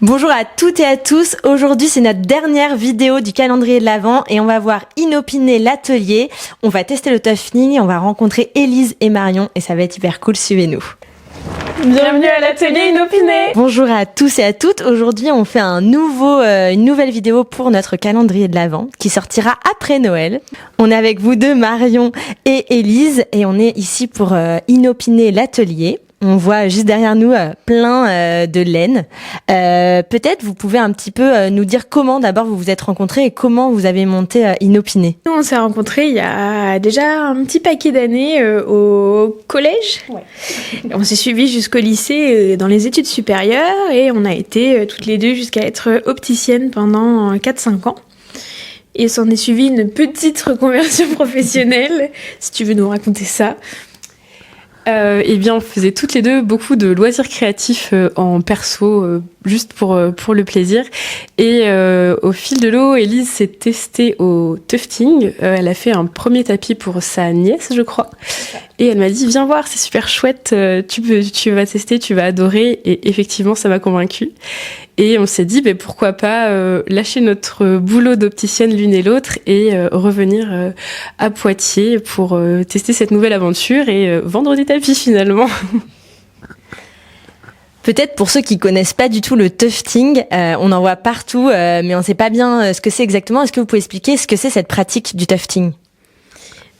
Bonjour à toutes et à tous. Aujourd'hui, c'est notre dernière vidéo du calendrier de l'Avent et on va voir inopiné l'atelier. On va tester le tufting et on va rencontrer Élise et Marion et ça va être hyper cool. Suivez-nous. Bienvenue à l'atelier inopiné. Bonjour à tous et à toutes. Aujourd'hui, on fait une nouvelle vidéo pour notre calendrier de l'Avent qui sortira après Noël. On est avec vous deux, Marion et Élise, et on est ici pour inopiner l'atelier. On voit juste derrière nous plein de laine. Peut-être vous pouvez un petit peu nous dire comment d'abord vous vous êtes rencontrés et comment vous avez monté Inopiné. Nous, on s'est rencontrés il y a déjà un petit paquet d'années au collège. Ouais. On s'est suivis jusqu'au lycée dans les études supérieures et on a été toutes les deux jusqu'à être opticiennes pendant 4-5 ans. Et s'en est suivi une petite reconversion professionnelle, si tu veux nous raconter ça. Eh bien, on faisait toutes les deux beaucoup de loisirs créatifs en perso, juste pour le plaisir. Et au fil de l'eau, Élise s'est testée au tufting. Elle a fait un premier tapis pour sa nièce, je crois. Et elle m'a dit, viens voir, c'est super chouette, tu vas tester, tu vas adorer. Et effectivement, ça m'a convaincue. Et on s'est dit, pourquoi pas lâcher notre boulot d'opticienne l'une et l'autre et revenir à Poitiers pour tester cette nouvelle aventure et vendre des tapis finalement. Peut-être pour ceux qui connaissent pas du tout le tufting, on en voit partout, mais on sait pas bien ce que c'est exactement. Est-ce que vous pouvez expliquer ce que c'est cette pratique du tufting ?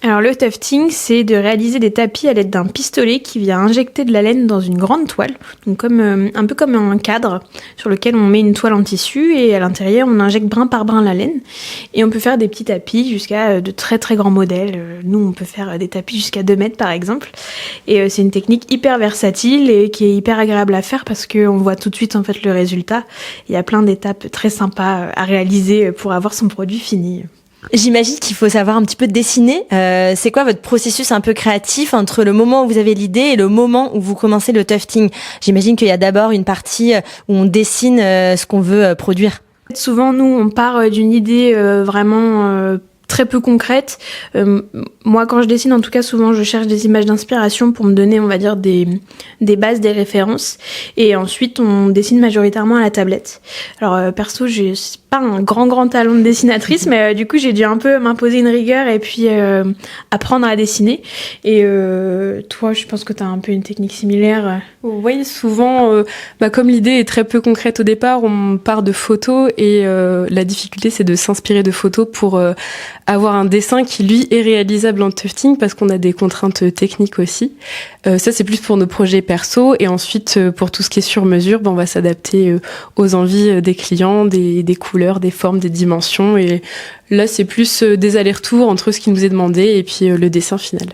Alors le tufting, c'est de réaliser des tapis à l'aide d'un pistolet qui vient injecter de la laine dans une grande toile, donc un peu comme un cadre sur lequel on met une toile en tissu et à l'intérieur on injecte brin par brin la laine et on peut faire des petits tapis jusqu'à de très très grands modèles. Nous on peut faire des tapis jusqu'à 2 mètres par exemple et c'est une technique hyper versatile et qui est hyper agréable à faire parce qu'on voit tout de suite en fait le résultat. Il y a plein d'étapes très sympas à réaliser pour avoir son produit fini. J'imagine qu'il faut savoir un petit peu dessiner. C'est quoi votre processus un peu créatif entre le moment où vous avez l'idée et le moment où vous commencez le tufting ? J'imagine qu'il y a d'abord une partie où on dessine ce qu'on veut produire. Souvent, nous, on part d'une idée vraiment très peu concrète. Moi, quand je dessine, en tout cas, souvent, je cherche des images d'inspiration pour me donner, on va dire, des bases, des références. Et ensuite, on dessine majoritairement à la tablette. Alors, perso, j'ai pas un grand talent de dessinatrice, mais du coup, j'ai dû un peu m'imposer une rigueur et puis apprendre à dessiner. Et toi, je pense que tu as un peu une technique similaire. Oui, souvent, comme l'idée est très peu concrète au départ, on part de photos et la difficulté, c'est de s'inspirer de photos pour avoir un dessin qui, lui, est réalisable en tufting parce qu'on a des contraintes techniques aussi. Ça, c'est plus pour nos projets perso. Et ensuite, pour tout ce qui est sur mesure, on va s'adapter aux envies des clients, des couleurs, des formes, des dimensions. Et là, c'est plus des allers-retours entre ce qui nous est demandé et puis le dessin final.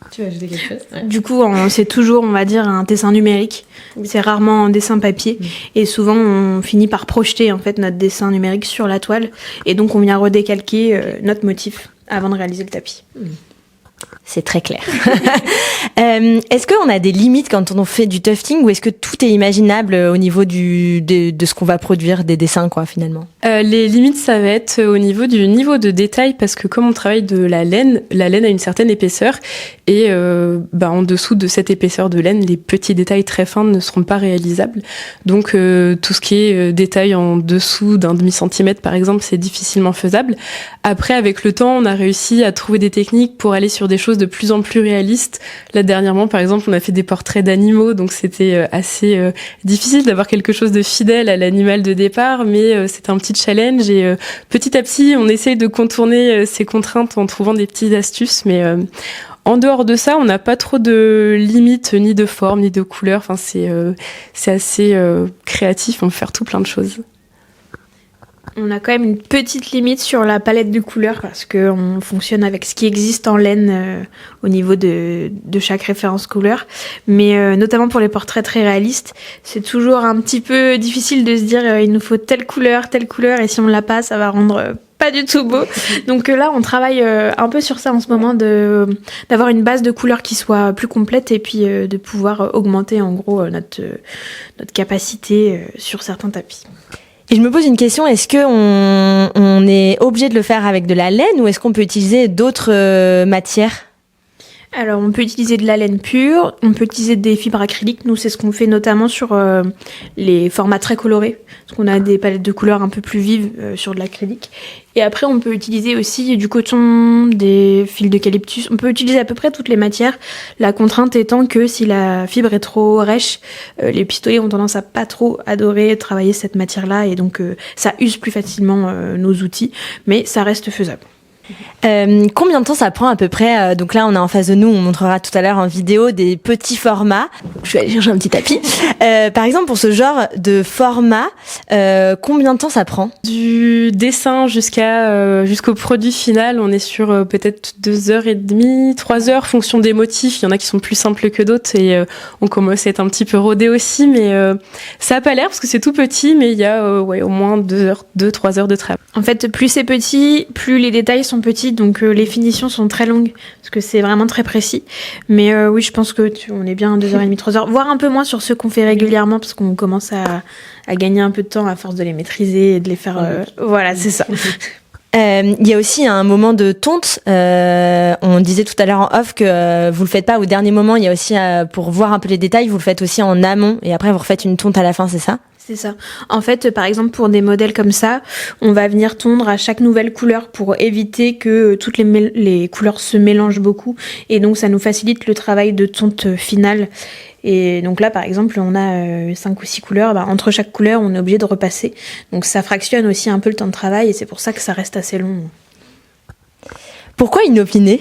Tu veux ajouter quelque chose ? Ouais. Du coup, c'est toujours, on va dire, un dessin numérique. C'est rarement un dessin papier. Et souvent, on finit par projeter en fait notre dessin numérique sur la toile. Et donc, on vient redécalquer notre motif avant de réaliser le tapis. C'est très clair. Est-ce qu'on a des limites quand on fait du tufting ou est-ce que tout est imaginable au niveau de ce qu'on va produire, des dessins, quoi, finalement ? Les limites, ça va être au niveau du niveau de détail parce que comme on travaille de la laine a une certaine épaisseur et en dessous de cette épaisseur de laine, les petits détails très fins ne seront pas réalisables. Donc tout ce qui est détail en dessous d'un demi-centimètre, par exemple, c'est difficilement faisable. Après, avec le temps, on a réussi à trouver des techniques pour aller sur des choses de plus en plus réalistes. Là, dernièrement, par exemple, on a fait des portraits d'animaux, donc c'était assez difficile d'avoir quelque chose de fidèle à l'animal de départ, mais c'était un petit challenge et petit à petit, on essaye de contourner ces contraintes en trouvant des petites astuces, mais en dehors de ça, on n'a pas trop de limites, ni de forme, ni de couleur. Enfin, c'est assez créatif, on peut faire tout plein de choses. On a quand même une petite limite sur la palette de couleurs parce qu'on fonctionne avec ce qui existe en laine au niveau de chaque référence couleur. Mais notamment pour les portraits très réalistes, c'est toujours un petit peu difficile de se dire il nous faut telle couleur et si on l'a pas, ça va rendre pas du tout beau. Donc là, on travaille un peu sur ça en ce moment, d'avoir une base de couleurs qui soit plus complète et puis de pouvoir augmenter en gros notre capacité sur certains tapis. Et je me pose une question, est-ce que on est obligé de le faire avec de la laine ou est-ce qu'on peut utiliser d'autres matières ? Alors, on peut utiliser de la laine pure, on peut utiliser des fibres acryliques. Nous, c'est ce qu'on fait notamment sur les formats très colorés, parce qu'on a des palettes de couleurs un peu plus vives sur de l'acrylique. Et après, on peut utiliser aussi du coton, des fils d'eucalyptus. On peut utiliser à peu près toutes les matières. La contrainte étant que si la fibre est trop rêche, les pistoliers ont tendance à pas trop adorer travailler cette matière-là, et donc ça use plus facilement nos outils, mais ça reste faisable. Combien de temps ça prend à peu près donc là, on est en face de nous, on montrera tout à l'heure en vidéo des petits formats. Je vais aller chercher un petit tapis. Par exemple, pour ce genre de format, combien de temps ça prend? Du dessin jusqu'au produit final, on est sur peut-être 2h30, 3 heures, fonction des motifs. Il y en a qui sont plus simples que d'autres et on commence à être un petit peu rodé aussi, mais ça a pas l'air parce que c'est tout petit, mais il y a au moins 2-3 heures de travail. En fait, plus c'est petit, plus les détails sont petits, donc les finitions sont très longues, parce que c'est vraiment très précis. Mais oui, je pense que on est bien à 2h30, 3 heures, voire un peu moins sur ceux qu'on fait régulièrement, parce qu'on commence à gagner un peu de temps à force de les maîtriser et de les faire... voilà, c'est ça. Il y a aussi un moment de tonte. On disait tout à l'heure en off que vous le faites pas au dernier moment. Il y a aussi, pour voir un peu les détails, vous le faites aussi en amont, et après vous refaites une tonte à la fin, c'est ça? C'est ça. En fait, par exemple, pour des modèles comme ça, on va venir tondre à chaque nouvelle couleur pour éviter que toutes les couleurs se mélangent beaucoup. Et donc, ça nous facilite le travail de tonte finale. Et donc là, par exemple, on a 5 ou 6 couleurs. Entre chaque couleur, on est obligé de repasser. Donc, ça fractionne aussi un peu le temps de travail et c'est pour ça que ça reste assez long. Pourquoi inopiné?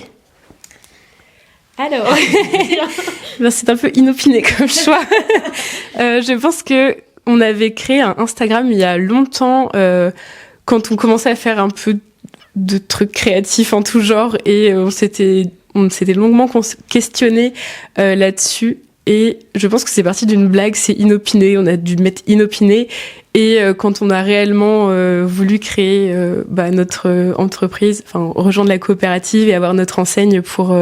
Alors, c'est un peu inopiné comme choix. Je pense que on avait créé un Instagram il y a longtemps quand on commençait à faire un peu de trucs créatifs en tout genre et on s'était longuement questionné là-dessus et je pense que c'est parti d'une blague, c'est inopiné, on a dû mettre inopiné et quand on a réellement voulu créer notre entreprise, enfin rejoindre la coopérative et avoir notre enseigne pour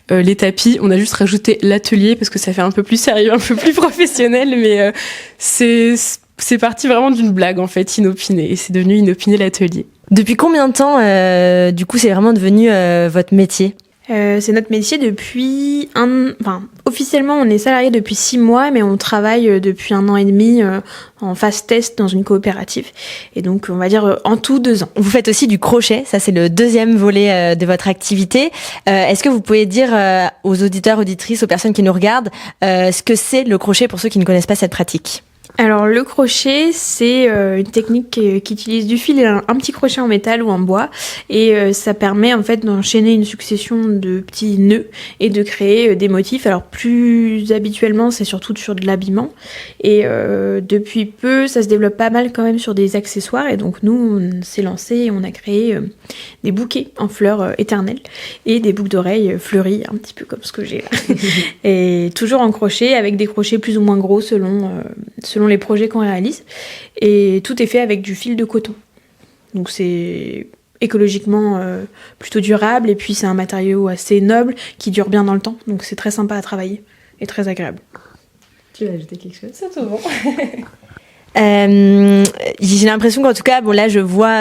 les tapis, on a juste rajouté l'atelier parce que ça fait un peu plus sérieux, un peu plus professionnel, mais c'est parti vraiment d'une blague en fait, inopiné, et c'est devenu inopiné l'atelier. Depuis combien de temps, du coup, c'est vraiment devenu votre métier? C'est notre métier depuis officiellement, on est salarié depuis 6 mois, mais on travaille depuis 1 an et demi en phase test dans une coopérative. Et donc, on va dire en tout 2 ans. Vous faites aussi du crochet, ça c'est le deuxième volet de votre activité. Est-ce que vous pouvez dire aux auditeurs, auditrices, aux personnes qui nous regardent, ce que c'est le crochet pour ceux qui ne connaissent pas cette pratique? Alors le crochet, c'est une technique qui utilise du fil et un petit crochet en métal ou en bois et ça permet en fait d'enchaîner une succession de petits nœuds et de créer des motifs. Alors plus habituellement, c'est surtout sur de l'habillement et depuis peu, ça se développe pas mal quand même sur des accessoires et donc nous, on s'est lancé et on a créé des bouquets en fleurs éternelles et des boucles d'oreilles fleuries, un petit peu comme ce que j'ai là. Et toujours en crochet avec des crochets plus ou moins gros selon les projets qu'on réalise, et tout est fait avec du fil de coton. Donc c'est écologiquement plutôt durable, et puis c'est un matériau assez noble qui dure bien dans le temps, donc c'est très sympa à travailler et très agréable. Tu veux ajouter quelque chose? C'est tout bon. J'ai l'impression qu'en tout cas, bon là je vois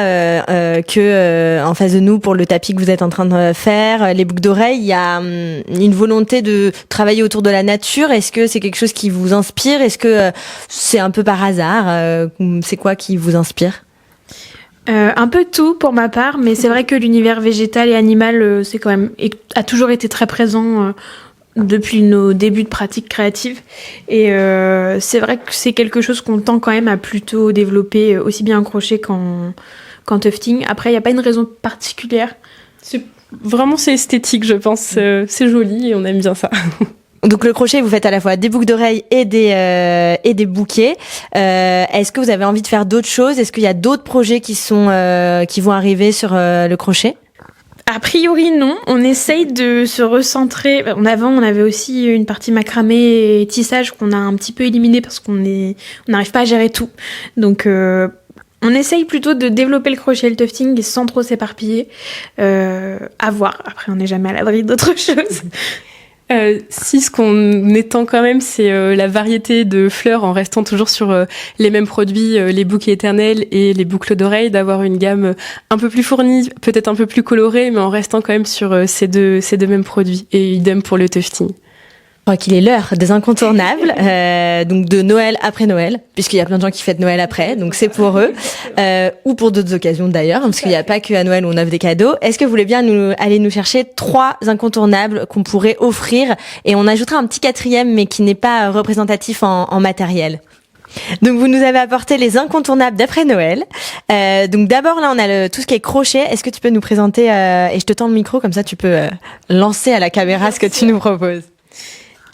que en face de nous pour le tapis que vous êtes en train de faire, les boucles d'oreilles, il y a une volonté de travailler autour de la nature. Est-ce que c'est quelque chose qui vous inspire? Est-ce que c'est un peu par hasard? C'est quoi qui vous inspire? Un peu tout pour ma part, mais c'est vrai que l'univers végétal et animal, c'est quand même a toujours été très présent depuis nos débuts de pratique créative et c'est vrai que c'est quelque chose qu'on tend quand même à plutôt développer aussi bien en crochet qu'en tufting. Après, il n'y a pas une raison particulière. C'est esthétique, je pense. C'est joli et on aime bien ça. Donc le crochet, vous faites à la fois des boucles d'oreilles et des bouquets. Est-ce que vous avez envie de faire d'autres choses? Est-ce qu'il y a d'autres projets qui vont arriver sur le crochet? A priori, non. On essaye de se recentrer. Avant, on avait aussi une partie macramé et tissage qu'on a un petit peu éliminé parce qu'on n'arrive pas à gérer tout. Donc, on essaye plutôt de développer le crochet et le tufting sans trop s'éparpiller. À voir. Après, on n'est jamais à l'abri d'autres choses. Si, ce qu'on étend quand même, c'est la variété de fleurs en restant toujours sur les mêmes produits, les bouquets éternels et les boucles d'oreilles, d'avoir une gamme un peu plus fournie, peut-être un peu plus colorée, mais en restant quand même sur ces deux mêmes produits. Et idem pour le tufting. Je crois qu'il est l'heure des incontournables, donc de Noël après Noël, puisqu'il y a plein de gens qui fêtent Noël après, donc c'est pour eux, ou pour d'autres occasions d'ailleurs, parce qu'il n'y a pas que à Noël où on offre des cadeaux. Est-ce que vous voulez bien aller nous chercher 3 incontournables qu'on pourrait offrir, et on ajoutera un petit 4e, mais qui n'est pas représentatif en matériel. Donc vous nous avez apporté les incontournables d'après Noël. Donc d'abord là on a tout ce qui est crochet. Est-ce que tu peux nous présenter, et je te tends le micro, comme ça tu peux lancer à la caméra ce que tu nous proposes.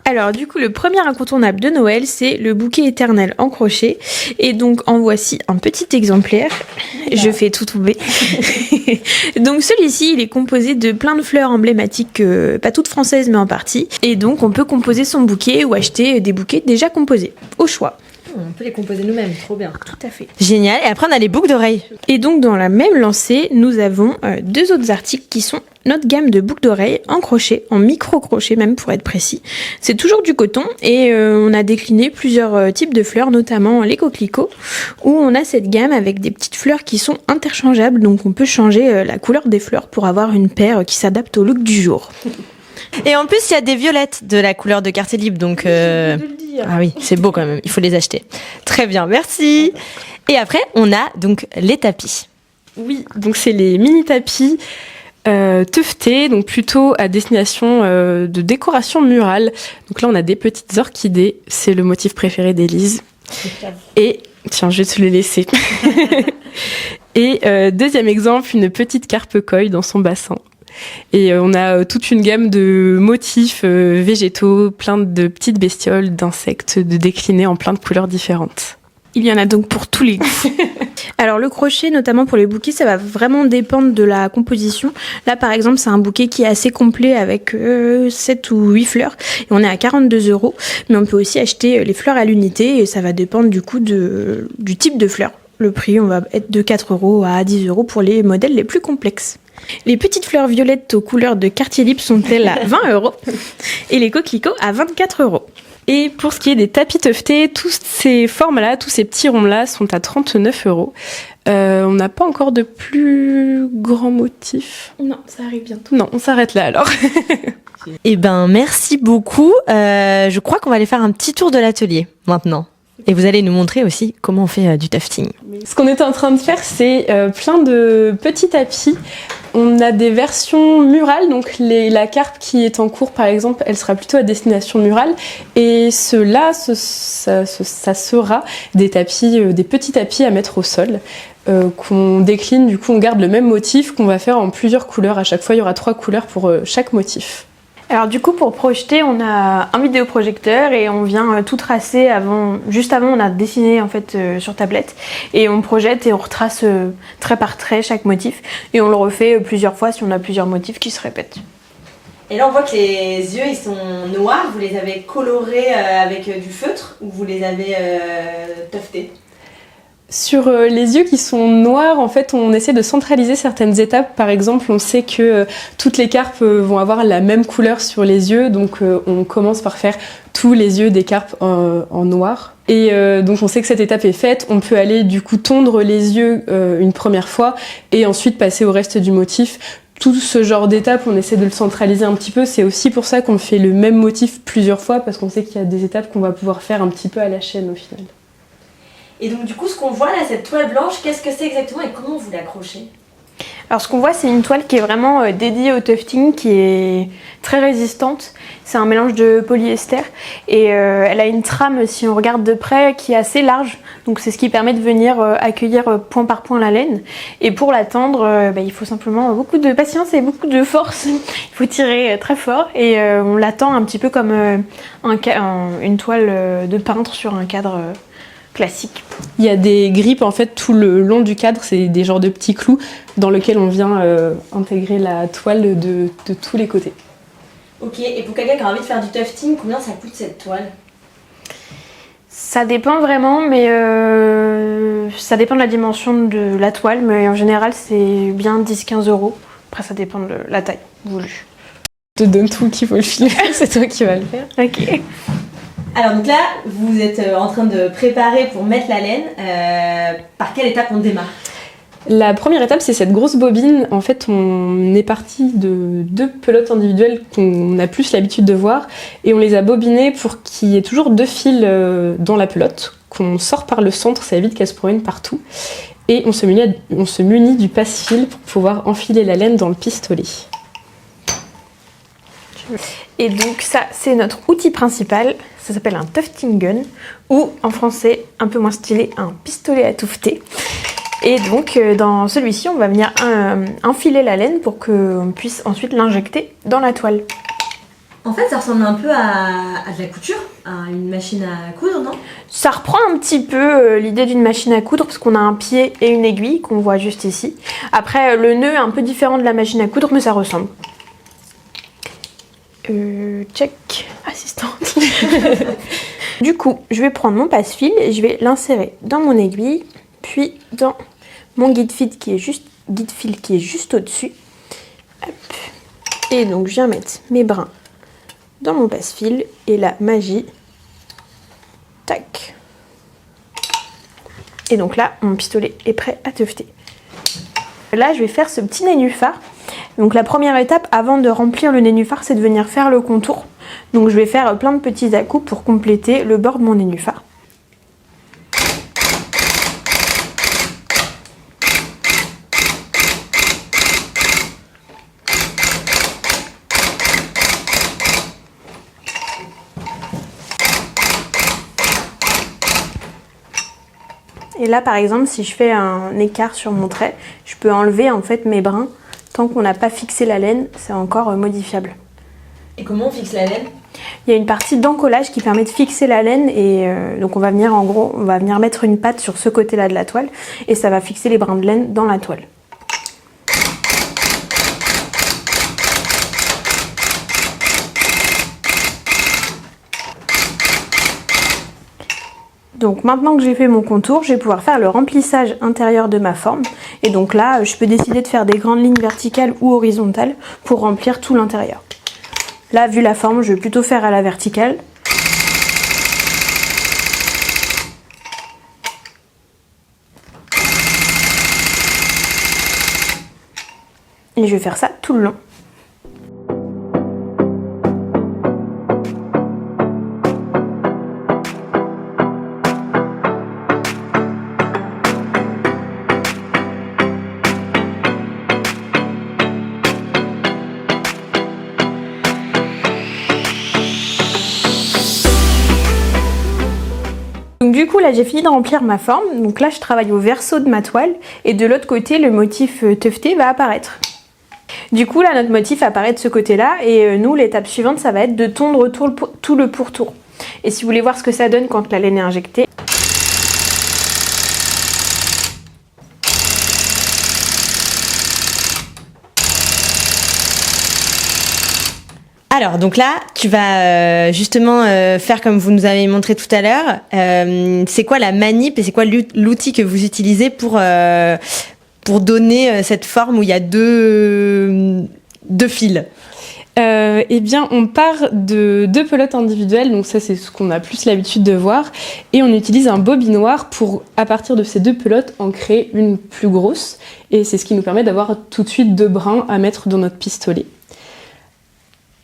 Alors du coup, le premier incontournable de Noël, c'est le bouquet éternel en crochet. Et donc en voici un petit exemplaire. Je fais tout tomber. Donc celui-ci, il est composé de plein de fleurs emblématiques, pas toutes françaises mais en partie. Et donc on peut composer son bouquet ou acheter des bouquets déjà composés, au choix. On peut les composer nous-mêmes, trop bien. Tout à fait. Génial. Et après, on a les boucles d'oreilles. Et donc, dans la même lancée, nous avons 2 autres articles qui sont notre gamme de boucles d'oreilles en crochet, en micro-crochet même pour être précis. C'est toujours du coton et on a décliné plusieurs types de fleurs, notamment les coquelicots, où on a cette gamme avec des petites fleurs qui sont interchangeables. Donc, on peut changer la couleur des fleurs pour avoir une paire qui s'adapte au look du jour. Et en plus, il y a des violettes de la couleur de Quartier Libre, donc... Ah oui, c'est beau quand même, il faut les acheter. Très bien, merci. Et après, on a donc les tapis. Oui, donc c'est les mini tapis tuftés, donc plutôt à destination de décoration murale. Donc là, on a des petites orchidées, c'est le motif préféré d'Élise. Et tiens, je vais te le laisser. Et deuxième exemple, une petite carpe koi dans son bassin. Et on a toute une gamme de motifs végétaux, plein de petites bestioles, d'insectes, de déclinés en plein de couleurs différentes. Il y en a donc pour tous les goûts. Alors le crochet, notamment pour les bouquets, ça va vraiment dépendre de la composition. Là par exemple, c'est un bouquet qui est assez complet avec 7 ou 8 fleurs. Et on est à 42 €. Mais on peut aussi acheter les fleurs à l'unité et ça va dépendre du coup du type de fleurs. Le prix, on va être de 4 € à 10 € pour les modèles les plus complexes. Les petites fleurs violettes aux couleurs de Quartier Libre sont-elles à 20 € et les coquelicots à 24 €. Et pour ce qui est des tapis tuftés, toutes ces formes-là, tous ces petits ronds-là sont à 39 €. On n'a pas encore de plus grands motifs. Non, ça arrive bientôt. Non, on s'arrête là alors. Eh ben, merci beaucoup. Je crois qu'on va aller faire un petit tour de l'atelier maintenant. Et vous allez nous montrer aussi comment on fait du tufting. Ce qu'on était en train de faire, c'est plein de petits tapis. On a des versions murales, donc la carpe qui est en cours par exemple, elle sera plutôt à destination murale. Et ceux-là, ça sera des tapis, des petits tapis à mettre au sol. Qu'on décline, du coup on garde le même motif qu'on va faire en plusieurs couleurs. À chaque fois, il y aura 3 couleurs pour chaque motif. Alors du coup pour projeter on a un vidéoprojecteur et on vient tout tracer juste avant on a dessiné en fait sur tablette et on projette et on retrace trait par trait chaque motif et on le refait plusieurs fois si on a plusieurs motifs qui se répètent. Et là on voit que les yeux ils sont noirs, vous les avez colorés avec du feutre ou vous les avez tuftés? Sur les yeux qui sont noirs, en fait, on essaie de centraliser certaines étapes. Par exemple, on sait que toutes les carpes vont avoir la même couleur sur les yeux, donc on commence par faire tous les yeux des carpes en noir. Et donc on sait que cette étape est faite, on peut aller du coup tondre les yeux une première fois et ensuite passer au reste du motif. Tout ce genre d'étapes, on essaie de le centraliser un petit peu. C'est aussi pour ça qu'on fait le même motif plusieurs fois, parce qu'on sait qu'il y a des étapes qu'on va pouvoir faire un petit peu à la chaîne au final. Et donc du coup ce qu'on voit là, cette toile blanche, qu'est-ce que c'est exactement et comment vous l'accrochez? Alors ce qu'on voit c'est une toile qui est vraiment dédiée au tufting, qui est très résistante. C'est un mélange de polyester et elle a une trame, si on regarde de près, qui est assez large. Donc c'est ce qui permet de venir accueillir point par point la laine. Et pour la tendre, il faut simplement beaucoup de patience et beaucoup de force. Il faut tirer très fort et on la tend un petit peu comme une toile de peintre sur un cadre classique. Il y a des grippes en fait tout le long du cadre, c'est des genres de petits clous dans lesquels on vient intégrer la toile de tous les côtés. Ok, et pour quelqu'un qui a envie de faire du tufting, combien ça coûte cette toile? Ça dépend vraiment, mais ça dépend de la dimension de la toile, mais en général c'est bien 10-15 €. Après ça dépend de la taille voulue. te donne tout qu'il faut le filer, c'est toi qui vas le faire. Ok. Alors donc là, vous êtes en train de préparer pour mettre la laine. Par quelle étape on démarre? La première étape, c'est cette grosse bobine. En fait, on est parti de 2 pelotes individuelles qu'on a plus l'habitude de voir et on les a bobinées pour qu'il y ait toujours 2 fils dans la pelote, qu'on sort par le centre, ça évite qu'elle se promène partout. Et on se munit du passe-fil pour pouvoir enfiler la laine dans le pistolet. Et donc ça, c'est notre outil principal. Ça s'appelle un tufting gun, ou en français, un peu moins stylé, un pistolet à touffer. Et donc dans celui-ci, on va venir enfiler la laine pour qu'on puisse ensuite l'injecter dans la toile. En fait, ça ressemble un peu à de la couture, à une machine à coudre, non? Ça reprend un petit peu l'idée d'une machine à coudre parce qu'on a un pied et une aiguille qu'on voit juste ici. Après, le nœud est un peu différent de la machine à coudre, mais ça ressemble. Check, assistante. Du coup, je vais prendre mon passe-fil et je vais l'insérer dans mon aiguille, puis dans mon guide-fil qui est juste au-dessus. Hop. Et donc, je viens mettre mes brins dans mon passe-fil et la magie. Tac. Et donc là, mon pistolet est prêt à tufter. Là, je vais faire ce petit nénuphar. Donc la première étape avant de remplir le nénuphar, c'est de venir faire le contour. Donc je vais faire plein de petits à-coups pour compléter le bord de mon nénuphar. Et là par exemple, si je fais un écart sur mon trait, je peux enlever en fait mes brins. Tant qu'on n'a pas fixé la laine, c'est encore modifiable. Et comment on fixe la laine? Il y a une partie d'encollage qui permet de fixer la laine et donc on va venir mettre une patte sur ce côté-là de la toile et ça va fixer les brins de laine dans la toile. Donc maintenant que j'ai fait mon contour, je vais pouvoir faire le remplissage intérieur de ma forme. Et donc là, je peux décider de faire des grandes lignes verticales ou horizontales pour remplir tout l'intérieur. Là, vu la forme, je vais plutôt faire à la verticale. Et je vais faire ça tout le long. Donc du coup là j'ai fini de remplir ma forme, donc là je travaille au verso de ma toile et de l'autre côté le motif tufté va apparaître. Du coup là notre motif apparaît de ce côté là et nous l'étape suivante ça va être de tondre tout le pourtour. Et si vous voulez voir ce que ça donne quand la laine est injectée, Alors, donc là, tu vas justement faire comme vous nous avez montré tout à l'heure. C'est quoi la manip et c'est quoi l'outil que vous utilisez pour donner cette forme où il y a deux fils? Eh bien, on part de 2 pelotes individuelles, donc ça c'est ce qu'on a plus l'habitude de voir, et on utilise un bobinoir pour, à partir de ces 2 pelotes, en créer une plus grosse, et c'est ce qui nous permet d'avoir tout de suite 2 brins à mettre dans notre pistolet.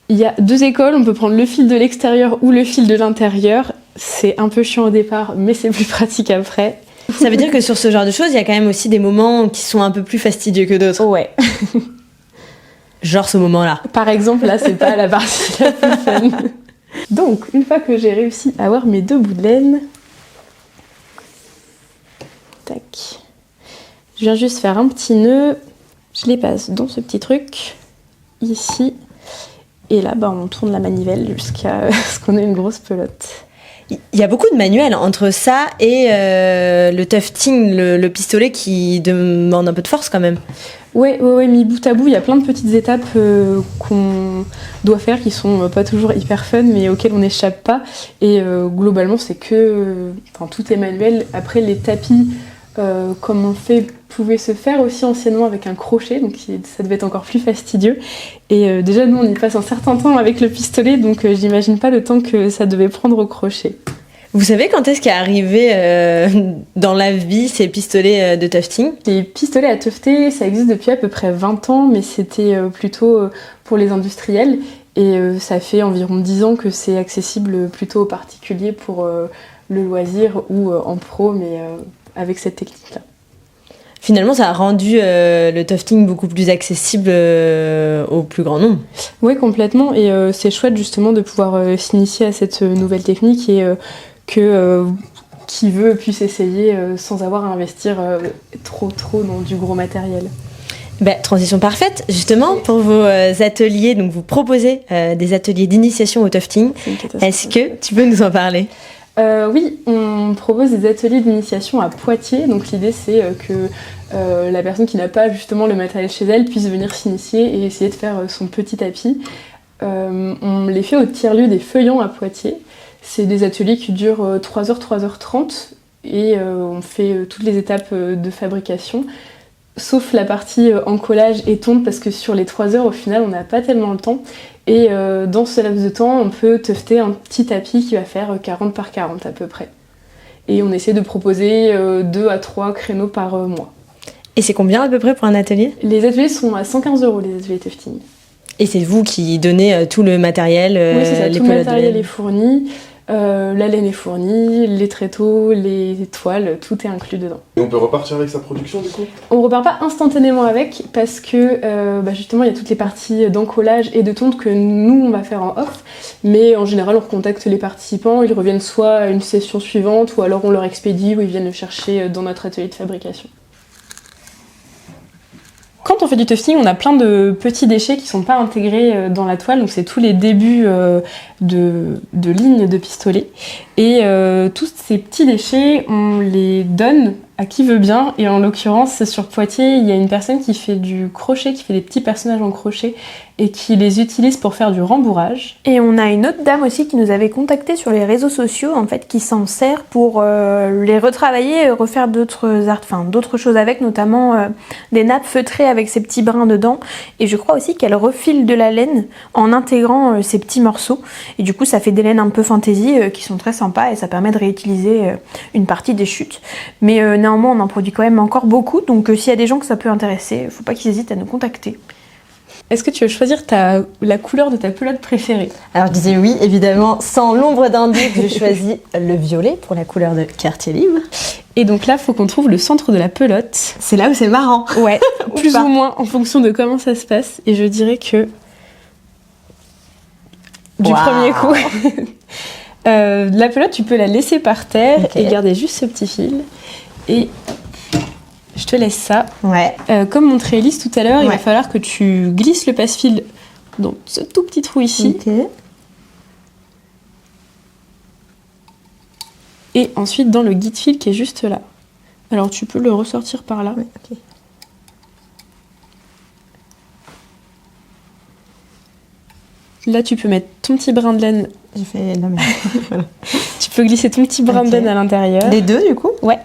Il y a 2 écoles, on peut prendre le fil de l'extérieur ou le fil de l'intérieur. C'est un peu chiant au départ, mais c'est plus pratique après. Ça veut dire que sur ce genre de choses, il y a quand même aussi des moments qui sont un peu plus fastidieux que d'autres. Ouais. Genre ce moment-là. Par exemple, là, c'est pas la partie la plus fun. Donc, une fois que j'ai réussi à avoir mes 2 bouts de laine, tac. Je viens juste faire un petit nœud. Je les passe dans ce petit truc, ici. Et là, on tourne la manivelle jusqu'à ce qu'on ait une grosse pelote. Il y a beaucoup de manuels entre ça et le tufting, le pistolet qui demande un peu de force quand même. Ouais, mis bout à bout, il y a plein de petites étapes qu'on doit faire qui sont pas toujours hyper fun, mais auxquelles on n'échappe pas. Et globalement, c'est que tout est manuel. Après, les tapis comme pouvait se faire aussi anciennement avec un crochet, donc ça devait être encore plus fastidieux. Et déjà, nous, on y passe un certain temps avec le pistolet, donc j'imagine pas le temps que ça devait prendre au crochet. Vous savez quand est-ce qu'est arrivé dans la vie ces pistolets de tufting ? Les pistolets à tufter, ça existe depuis à peu près 20 ans, mais c'était plutôt pour les industriels. Et ça fait environ 10 ans que c'est accessible plutôt aux particuliers pour le loisir ou en pro, mais avec cette technique-là. Finalement, ça a rendu le tufting beaucoup plus accessible au plus grand nombre. Oui, complètement. Et c'est chouette justement de pouvoir s'initier à cette nouvelle technique et que qui veut puisse essayer sans avoir à investir trop dans du gros matériel. Transition parfaite, justement, pour vos ateliers. Donc, vous proposez des ateliers d'initiation au tufting. Est-ce que tu peux nous en parler ? Oui, on propose des ateliers d'initiation à Poitiers. Donc l'idée c'est que la personne qui n'a pas justement le matériel chez elle puisse venir s'initier et essayer de faire son petit tapis. On les fait au tiers-lieu des Feuillants à Poitiers. C'est des ateliers qui durent 3h, 3h30 et on fait toutes les étapes de fabrication, sauf la partie encollage et tonte parce que sur les 3 heures au final on n'a pas tellement le temps. Et dans ce laps de temps, on peut tufter un petit tapis qui va faire 40 par 40 à peu près. Et on essaie de proposer 2 à 3 créneaux par mois. Et c'est combien à peu près pour un atelier ? Les ateliers sont à 115 €, les ateliers tufting. Et c'est vous qui donnez tout le matériel, oui, c'est ça, les tout le matériel est fourni. La laine est fournie, les tréteaux, les toiles, tout est inclus dedans. Et on peut repartir avec sa production du coup ? On repart pas instantanément avec parce que justement il y a toutes les parties d'encollage et de tonte que nous on va faire en off, mais en général on recontacte les participants, ils reviennent soit à une session suivante ou alors on leur expédie ou ils viennent le chercher dans notre atelier de fabrication. Quand on fait du tufting, on a plein de petits déchets qui sont pas intégrés dans la toile, donc c'est tous les débuts de lignes de pistolet. Et tous ces petits déchets, on les donne à qui veut bien. Et en l'occurrence, sur Poitiers, il y a une personne qui fait du crochet, qui fait des petits personnages en crochet et qui les utilise pour faire du rembourrage. Et on a une autre dame aussi qui nous avait contacté sur les réseaux sociaux, en fait, qui s'en sert pour les retravailler, refaire d'autres choses avec, notamment des nappes feutrées avec ces petits brins dedans. Et je crois aussi qu'elle refile de la laine en intégrant ces petits morceaux. Et du coup, ça fait des laines un peu fantaisie qui sont très sympas et ça permet de réutiliser une partie des chutes. Mais néanmoins, on en produit quand même encore beaucoup, donc s'il y a des gens que ça peut intéresser, faut pas qu'ils hésitent à nous contacter. Est-ce que tu veux choisir la couleur de ta pelote préférée ? Alors je disais oui, évidemment, sans l'ombre d'un doute, je choisis le violet pour la couleur de Quartier Libre. Et donc là, il faut qu'on trouve le centre de la pelote. C'est là où c'est marrant. Ouais, plus ou moins en fonction de comment ça se passe. Et je dirais que du premier coup, la pelote, tu peux la laisser par terre et garder juste ce petit fil. Et je te laisse ça. Ouais. Comme montrait Elise tout à l'heure, il va falloir que tu glisses le passe-fil dans ce tout petit trou ici. Okay. Et ensuite dans le guide-fil qui est juste là. Alors tu peux le ressortir par là. Ouais, ok. Là, tu peux mettre ton petit brin de laine. J'ai fait la même. Voilà. Tu peux glisser ton petit brin de laine à l'intérieur. Les deux, du coup ? Ouais.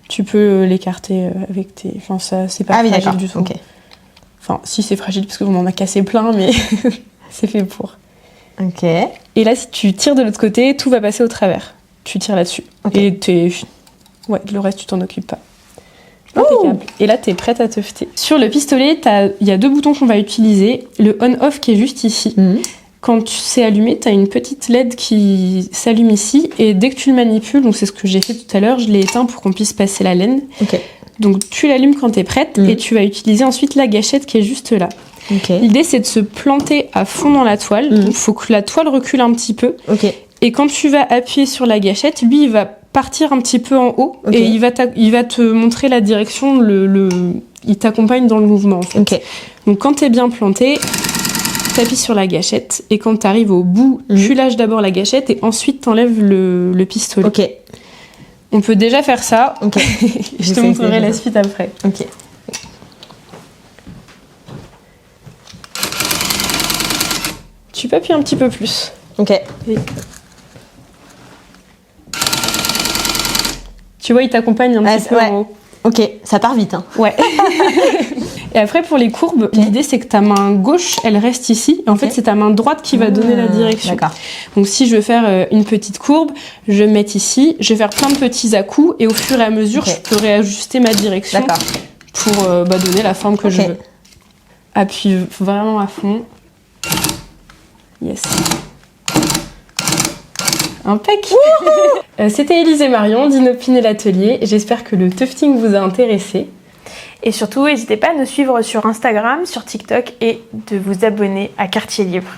Tu peux l'écarter avec tes... Enfin, ça, c'est pas fragile du tout. Okay. Enfin, si c'est fragile, parce qu'on en a cassé plein, mais c'est fait pour. Ok. Et là, si tu tires de l'autre côté, tout va passer au travers. Tu tires là-dessus. Okay. Et ouais, le reste, tu t'en occupes pas. Impeccable. Et là, t'es prête à tufter. Sur le pistolet, il y a 2 boutons qu'on va utiliser. Le on-off qui est juste ici. Mm-hmm. Quand c'est allumé, t'as une petite LED qui s'allume ici. Et dès que tu le manipules, donc c'est ce que j'ai fait tout à l'heure, je l'ai éteint pour qu'on puisse passer la laine. Okay. Donc tu l'allumes quand t'es prête et tu vas utiliser ensuite la gâchette qui est juste là. Okay. L'idée, c'est de se planter à fond dans la toile. Il faut que la toile recule un petit peu. Okay. Et quand tu vas appuyer sur la gâchette, lui, il va partir un petit peu en haut et il va te montrer la direction, il t'accompagne dans le mouvement en fait. Okay. Donc quand t'es bien planté, t'appuies sur la gâchette et quand t'arrives au bout, tu lâches d'abord la gâchette et ensuite t'enlèves le pistolet. Ok. On peut déjà faire ça. Ok. Je te montrerai la suite après. Ok. Tu peux appuyer un petit peu plus. Ok. Et... Tu vois, il t'accompagne un petit peu ouais. en haut. Ok, ça part vite. Hein. Ouais. Et après, pour les courbes, l'idée, c'est que ta main gauche, elle reste ici. Et en fait, c'est ta main droite qui va donner la direction. D'accord. Donc, si je veux faire une petite courbe, je vais mettre ici. Je vais faire plein de petits à-coups. Et au fur et à mesure, je peux réajuster ma direction pour donner la forme que je veux. Appuie vraiment à fond. Yes. Impec. C'était Élise et Marion d'Inopine et l'Atelier. J'espère que le tufting vous a intéressé. Et surtout, n'hésitez pas à nous suivre sur Instagram, sur TikTok et de vous abonner à Quartier Libre.